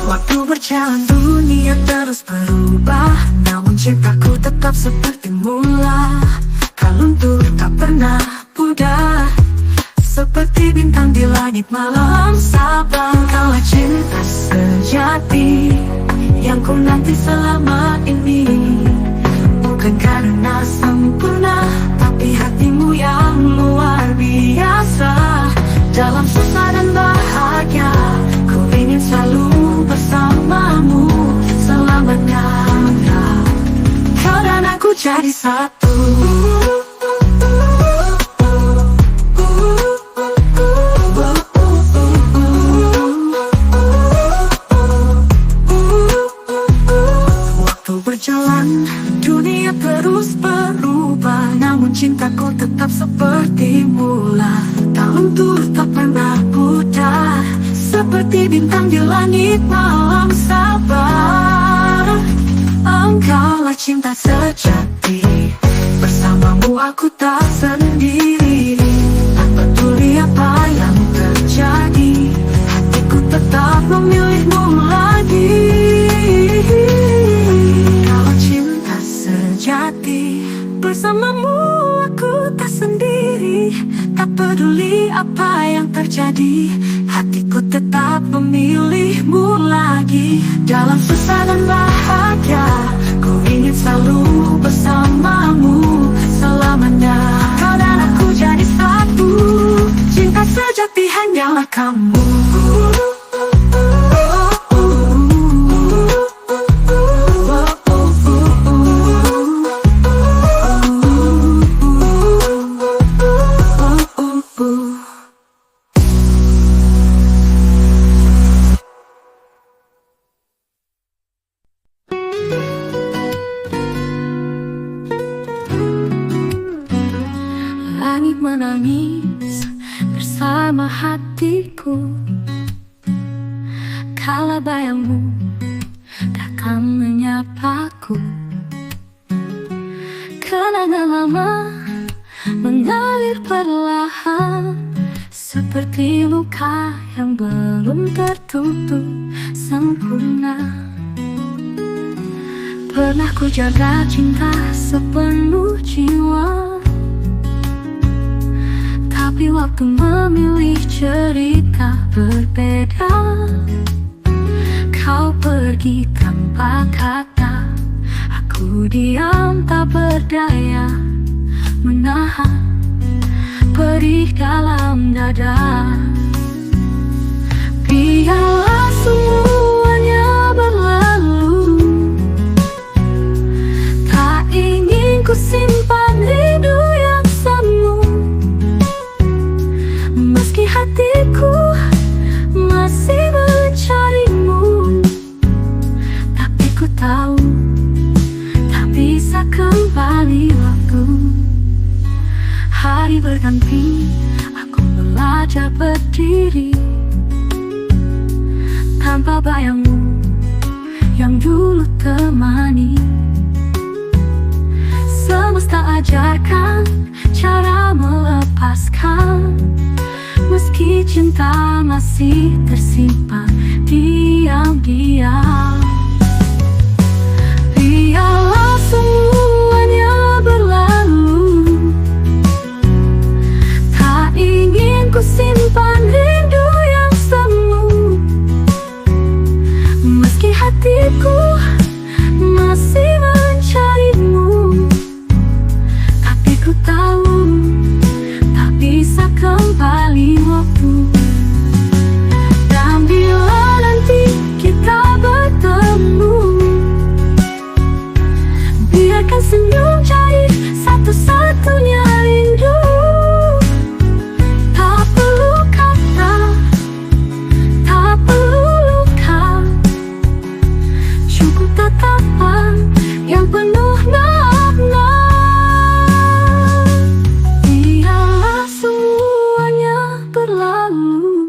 Waktu berjalan dunia terus berubah, namun cintaku tetap seperti mula. Kau luntur tak pernah pudar, seperti bintang di langit malam Sabang. Engkaulah cinta Sejati yang ku nanti selama ini, bukan karena sempurna, tapi hatimu yang luar biasa. Dalam susah dan bahagia, ku ingin selalu bersamamu selamanya. Kau dan aku jadi satu. Waktu berjalan, dunia terus berubah, namun cintaku tetap seperti mula. Tak luntur, tak pernah pudar, seperti bintang di langit malam Sabang. Engkaulah cinta sejati, bersamamu aku tak sendiri. Tak peduli apa yang terjadi, hatiku tetap memilihmu lagi. Engkaulah cinta sejati, bersamamu aku tak sendiri. Tak peduli apa yang terjadi, hatiku tetap memilihmu lagi. dalam susah dan bahagia, ku ingin selalu bersamamu selamanya. Kau dan aku jadi satu, cinta sejati hanyalah kamu. Langit menangis bersama hatiku, kala bayangmu takkan menyapaku. Kenangan lama mengalir perlahan, seperti luka yang belum tertutup sempurna. Pernah ku jaga cinta sepenuh jiwa, tapi waktu memilih cerita berbeda. Kau pergi tanpa kata, aku diam tak berdaya, menahan perih dalam dada. Biarlah semuanya berlalu, tak ingin ku simpan rindu yang semu. Meski hatiku masih mencarimu, tapi ku tahu tak bisa kembali waktu. Hari berganti, aku belajar berdiri tanpa bayangmu yang dulu temani. Semesta ajarkan cara melepaskan, meski cinta masih tersimpan diam-diam. Biarlah semuanya berlalu, tak ingin ku simpan rindu yang semu. Meski hatiku masih mencarimu, tapi ku tahu tak bisa kembali waktu. Dan bila nanti kita bertemu, biarkan senyum jadi satu-satunya rindu. Tak perlu kata, tak perlu luka, cukup tatapan yang penuh makna. Biarlah semuanya berlalu,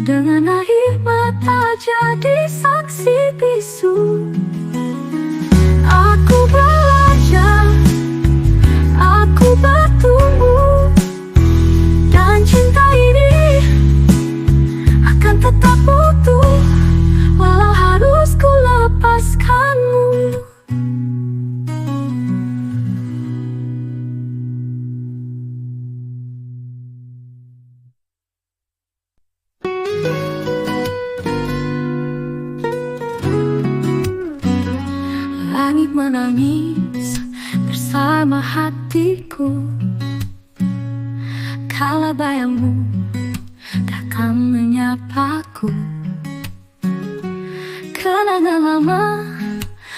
dengan air mata jadi saksi bisu. Aku belajar, aku bertumbuh, dan cinta ini akan tetap utuh, walau harus ku lepaskanmu. Langit menangis bersama hatiku, kala bayangmu takkan menyapaku. Kenangan lama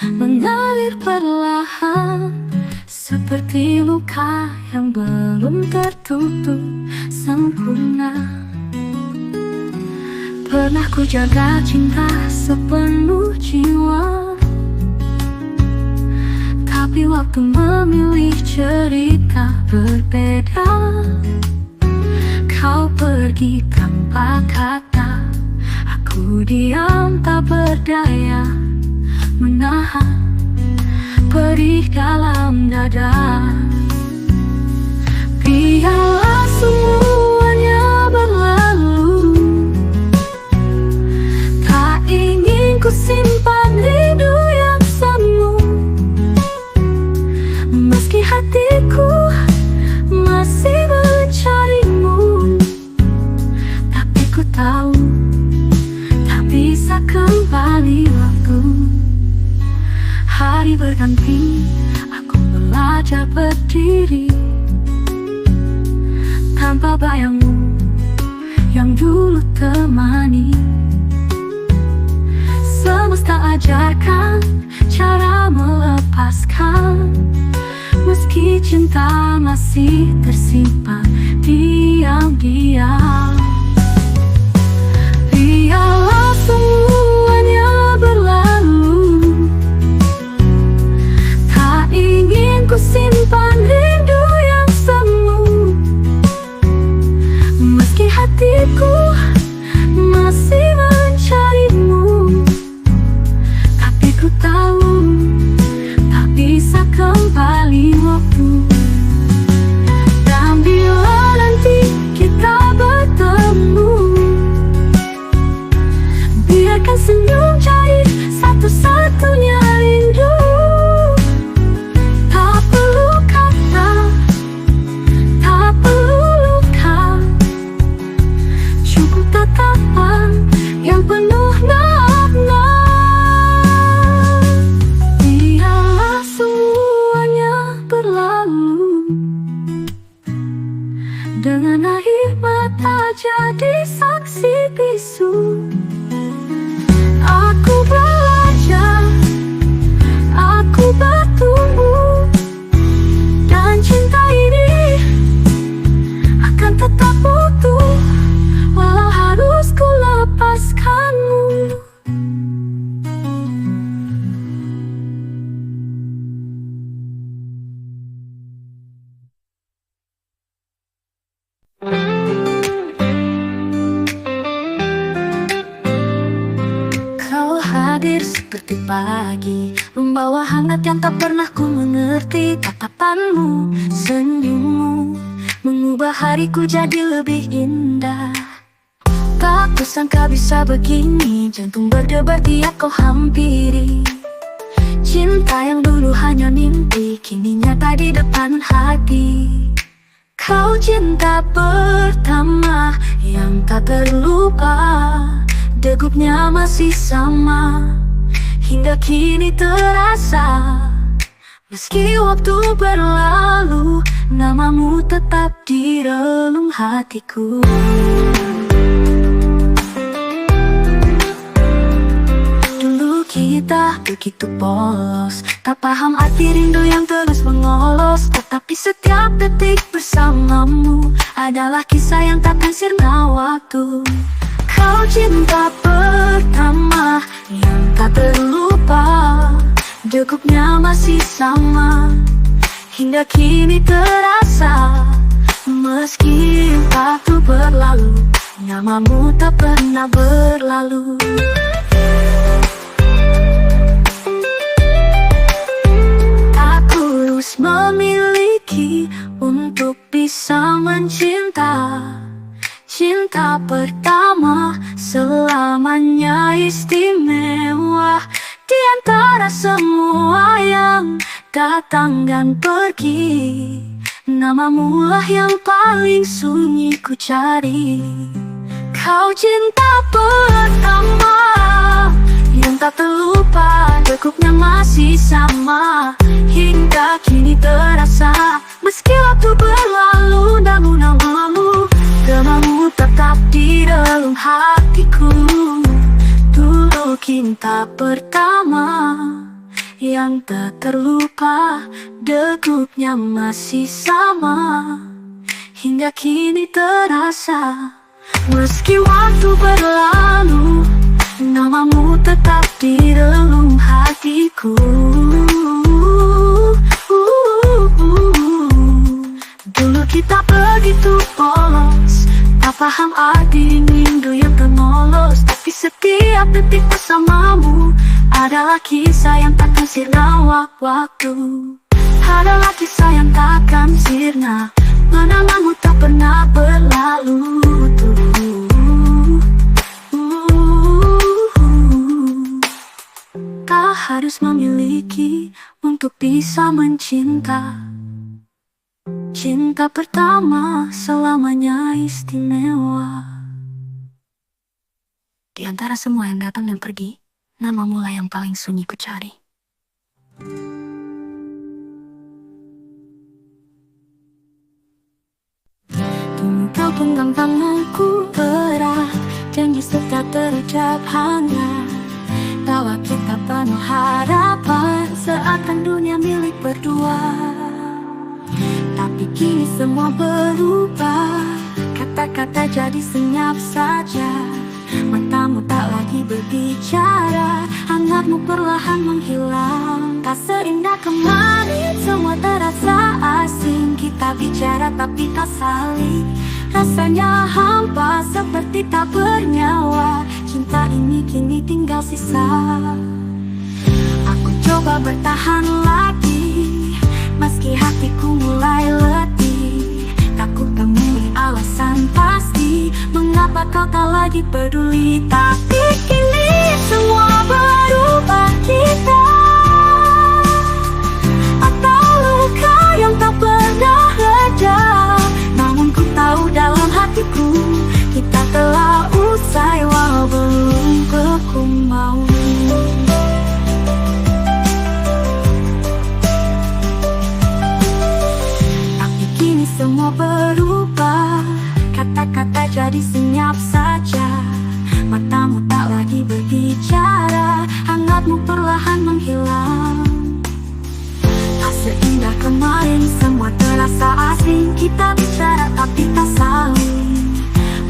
mengalir perlahan, seperti luka yang belum tertutup sempurna. Pernah ku jaga cinta sepenuh jiwa, tapi waktu memilih cerita berbeda. Kau pergi tanpa kata, aku diam tak berdaya, menahan perih dalam dada. Biarlah semuanya berlalu, tak ingin ku simpan rindu yang semu. Meski hatiku masih mencarimu, tapi ku tahu tak bisa kembali waktu. hari berganti, aku belajar berdiri tanpa bayangmu yang dulu temani. Semesta ajarkan cara melepaskan, meski cinta masih tersimpan diam-diam. Biarlah semuanya berlalu, tak ingin ku simpan rindu yang semu. Meski hatiku masih mencarimu, tapi ku tahu tak bisa kembali waktu. Dan bila nanti kita bertemu, biarkan senyum jadi satu-satunya rindu. Tak perlu kata, tak perlu luka, cukup tatapan yang penuh makna. Biarlah semuanya berlalu, dengan air mata jadi saksi bisu. Aku belajar, aku bertumbuh, dan cinta ini akan tetap utuh, walau harus ku lepaskanmu. Kau hadir seperti pagi, membawa hangat yang tak pernah ku mengerti. Tatapanmu, senyummu, mengubah hariku jadi lebih indah. Tak kusangka bisa begini, jantung berdebar tiap kau hampiri. Cinta yang dulu hanya mimpi, kini nyata di depan hati. Kau cinta pertama yang tak terlupa, degupnya masih sama, hingga kini terasa. Meski waktu berlalu, namamu tetap di relung hatiku. Dulu kita begitu polos, tak paham arti rindu yang terus mengolos. Tetapi setiap detik bersamamu adalah kisah yang takkan sirna waktu. Kau cinta pertama yang tak terlupa, degupnya masih sama, hingga kini terasa. Meski waktu berlalu, namamu tak pernah berlalu. Aku terus memiliki untuk bisa mencinta. Cinta pertama selamanya istimewa, di antara semua yang datang dan pergi. Namamu lah yang paling sunyi ku cari. Kau cinta pertama yang tak terlupa, degupnya masih sama, hingga kini terasa. Meski waktu berlalu, namun namamu tetap di dalam hatiku. Dulu cinta pertama yang tak terlupa, degupnya masih sama, hingga kini terasa. Meski waktu berlalu, namamu tetap di relung hatiku. Dulu kita begitu polos, tak paham arti rindu yang termolos. Tapi setiap detik bersamamu adalah kisah yang takkan sirna waktu. Adalah kisah yang takkan sirna, namamu tak pernah berlalu. Tak harus memiliki untuk bisa mencinta. Cinta pertama selamanya istimewa. Di antara semua yang datang dan pergi, namamu lah yang paling sunyi ku cari. Kini kau genggam tanganku erat, janji sudah terucap hangat. Tawa kita penuh harapan, seakan dunia milik berdua. Tapi kini semua berubah, kata-kata jadi senyap saja. Matamu tak lagi berbicara, hangatmu perlahan menghilang. Tak seindah kemarin, semua terasa asing. Kita bicara tapi tak saling, rasanya hampa seperti tak bernyawa. Cinta ini kini tinggal sisa. Aku coba bertahan lagi, meski hatiku mulai letih. Takut temui alasan pasti, mengapa kau tak lagi peduli. Tapi kini semua berubah, kita atau luka yang tak pernah reda. Namun ku tahu dalam hatiku, kita telah usai walau belum beku mau. Tapi kini semua berubah, kata-kata jadi senyap saja. Matamu tak lagi berbicara, hangatmu perlahan menghilang. Tak seindah kemarin, semua terasa asing. Kita bicara tapi tak saling,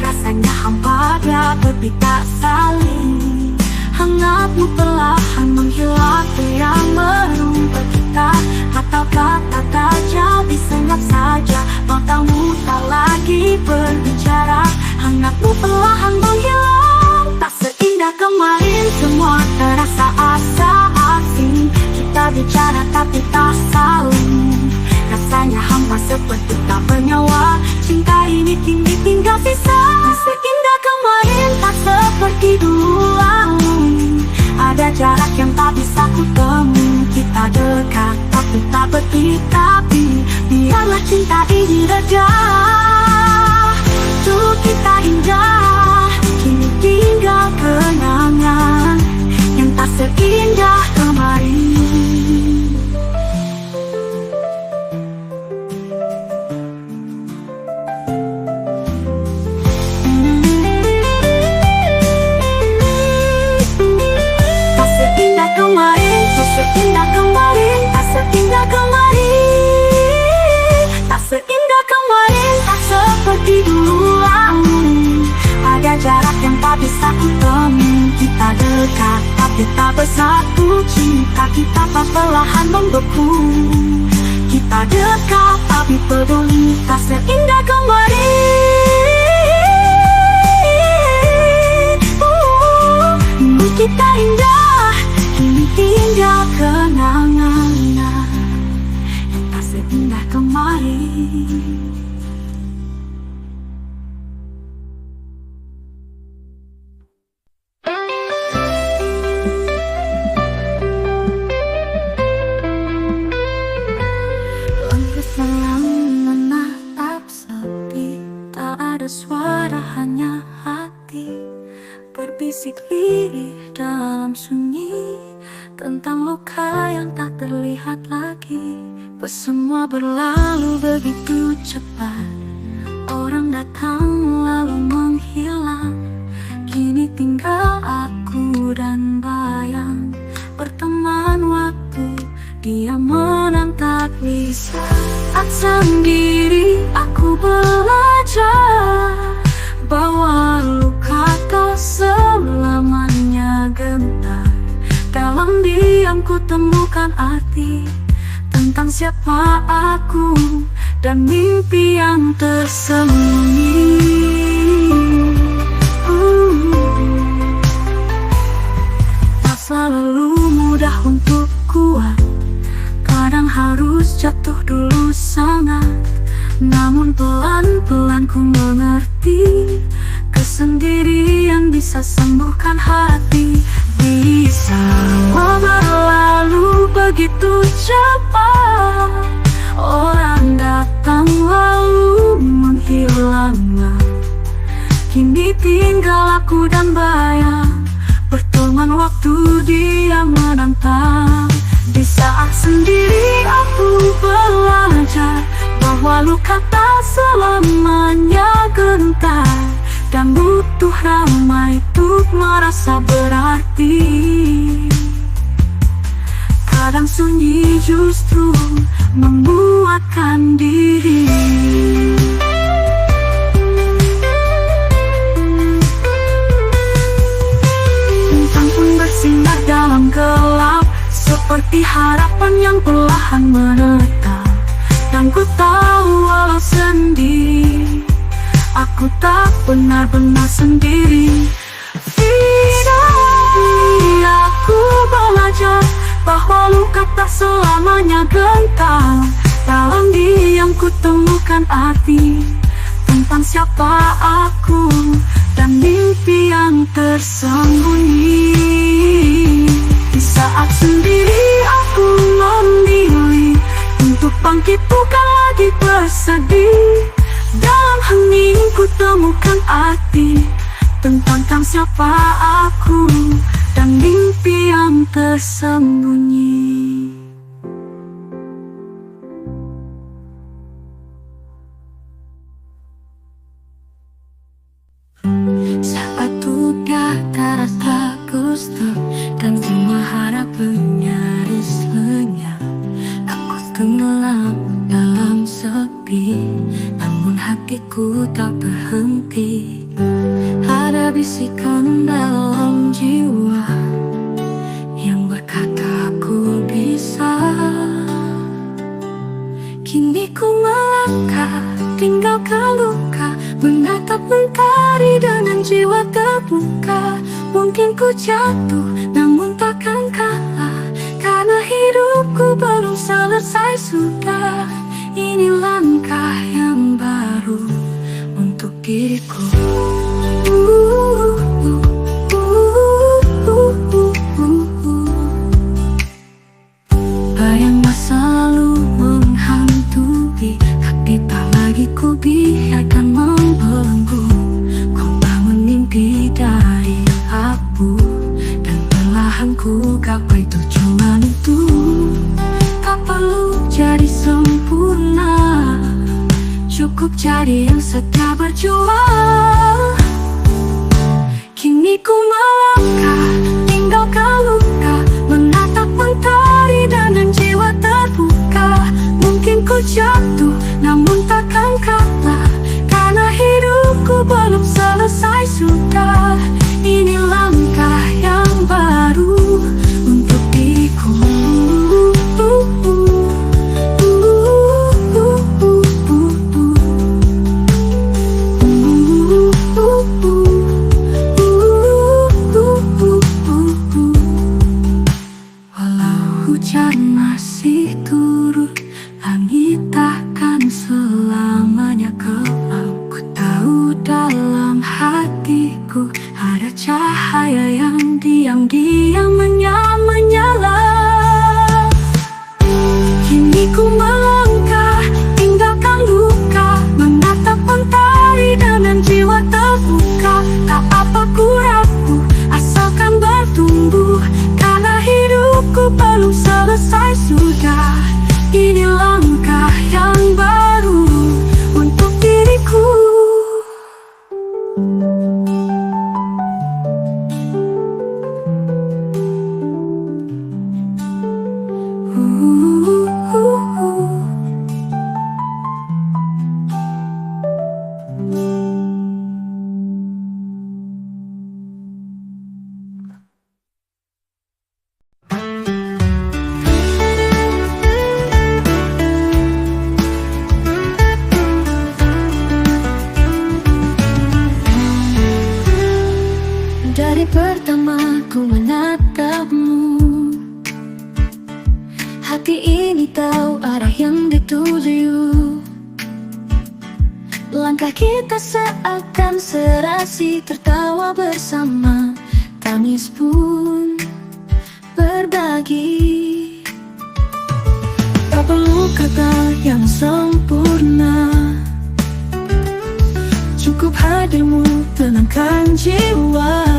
rasanya hampa tapi tak saling. Hangatmu perlahan menghilang, yang merubah kita. Atau kata jadi senyap saja, matamu tak lagi berbicara, hangatmu perlahan menghilang. Tak seindah kemarin, semua terasa asing. Kita bicara tapi tak saling, rasanya hampa seperti tak bernyawa. Cinta ini kini tinggal sisa. Tak seindah kemarin, tak seperti dulu lalu. Ada jarak yang tak bisa ku temui. Kita dekat tapi tak berarti. Biarlah cinta ini reda. Dulu kita indah, kini tinggal kenangan yang tak seindah kemarin. Tak seindah kemarin, tak seindah kemarin, tak seindah kemarin. Tak seindah kemarin, tak seperti dulu lalu. Ada jarak yang tak bisa ku temui. Kita dekat tapi tak bersatu. Cinta kita tak perlahan membeku. Kita dekat tapi peduli. Tak seindah kemarin. Dulu kita indah, kini tinggal kenangan yang tak seindah kemarin. Suara hanya hati berbisik lirih dalam sunyi tentang luka yang tak terlihat lagi. Semua berlalu begitu cepat, orang datang lalu menghilang. Kini tinggal aku dan bayang, berteman waktu dia menantang bisa. Saat sendiri aku belajar bahwa luka tak selamanya gentar. Dalam diam ku temukan arti tentang siapa aku dan mimpi yang tersembunyi. Tak selalu mudah untuk kuat, kadang harus jatuh dulu sangat. Namun pelan-pelan ku mengerti, kesendirian bisa sembuhkan hati. Bisa berlalu begitu cepat, orang datang lalu menghilang. Kini tinggal aku dan bayang, berteman waktu dia menantang. Di saat sendiri aku belajar bahwa luka tak selamanya gentar, dan butuh ramai untuk merasa berarti. Kadang sunyi justru menguatkan diri. Bintang pun bersinar dalam gelap, seperti harapan yang perlahan menetap. Dan ku tahu walau sendiri, aku tak benar-benar sendiri. Tidak, aku belajar bahwa luka tak selamanya gentar. Dalam diam ku temukan arti tentang siapa aku dan mimpi yang tersembunyi. Di saat sendiri aku memilih untuk bangkit, bukan lagi bersedih. Dalam hening ku temukan arti tentang siapa aku dan mimpi yang tersembunyi. Saat udah terasa gustuk dan semua harapan nyaris lenyap, aku tenggelam dalam sepi, namun hatiku tak berhenti. Ada bisikan dalam jiwa yang berkata aku bisa. Kini ku melangkah, tinggalkan luka, menatap mentari dengan jiwa terbuka. Mungkin ku jatuh, namun takkan kalah, karena hidupku belum selesai sudah. Ini langkah yang baru untuk diriku. Bayang masa lalu menghantui hati, tak lagi ku biarkan membelenggu. Ku bangun mimpi dari abu, dan perlahan ku gapai tujuan itu. Tak perlu jadi sempurna, cukup jadi yang setia berjuang. Kini ku melangkah, tinggalkan luka, menatap mentari dengan jiwa terbuka. Mungkin ku jatuh, namun takkan kalah, karena hidupku belum selesai sudah. Ini langkah yang baru untuk diriku. Hujan masih turun, langit takkan selamanya gelap. Ku tahu dalam hatiku ada cahaya yang diam-diam menyala. Kini ku melangkah, tinggalkan luka, menatap mentari dengan jiwa terbuka. Tak apa ku ragu, asalkan bertumbuh, karena hidupku belum selesai sudah. Ini langkah yang baru untuk diriku. Dari pertama ku menatapmu, hati ini tahu arah yang dituju. Langkah kita seakan serasi, tertawa bersama, tangis pun berbagi. Tak perlu kata yang sempurna, cukup hadirmu tenangkan jiwa.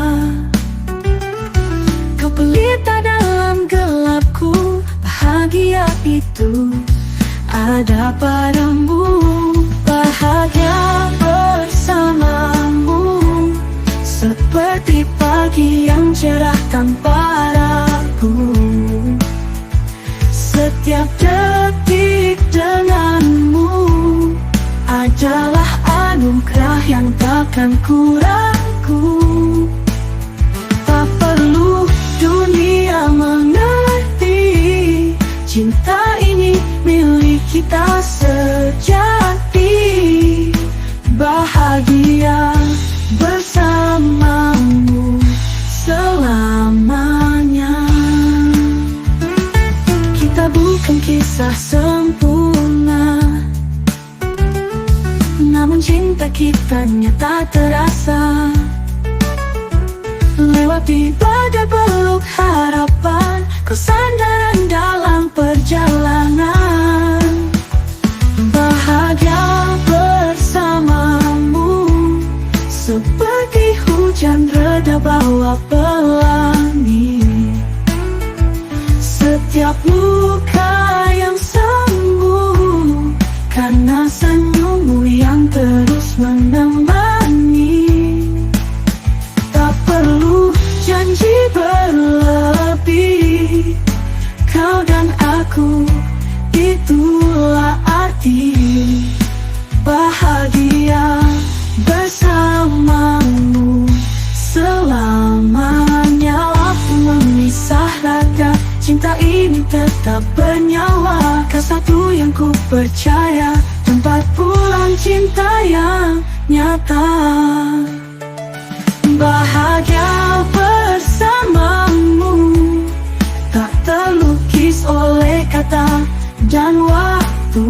Kau pelita dalam gelapku, bahagia itu ada padamu. Bahagia bersamamu seperti pagi yang cerah tanpa ragu. Setiap detik denganmu adalah anugerah yang takkan ku ragu. Tak perlu dunia mengerti, cinta ini milik kita sejati. Bahagia bersamamu selamanya. Kita bukan kisah sempurna, namun cinta kita nyata terasa. Lewati badai peluk harapan, kesandaran dalam perjalanan. Bahagia bersamamu seperti hujan reda bawa pelangi. Setiap luka yang sembuh karena senyummu yang terus menemani. Tak perlu janji berlebih, kau dan aku itulah arti bahagia bersamamu selamanya. Waktu memisah raga, cinta ini tetap bernyawa. Kau satu yang ku percaya, tempat pulang cinta yang nyata. Bahagia bersamamu tak terlukis oleh kata dan waktu.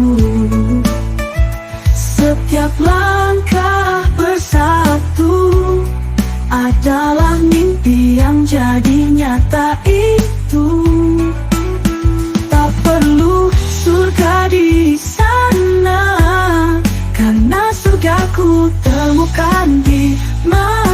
Setiap langkah bersatu adalah mimpi yang jadi nyata itu. Tak perlu surga di sana, karena surga ku temukan di mana.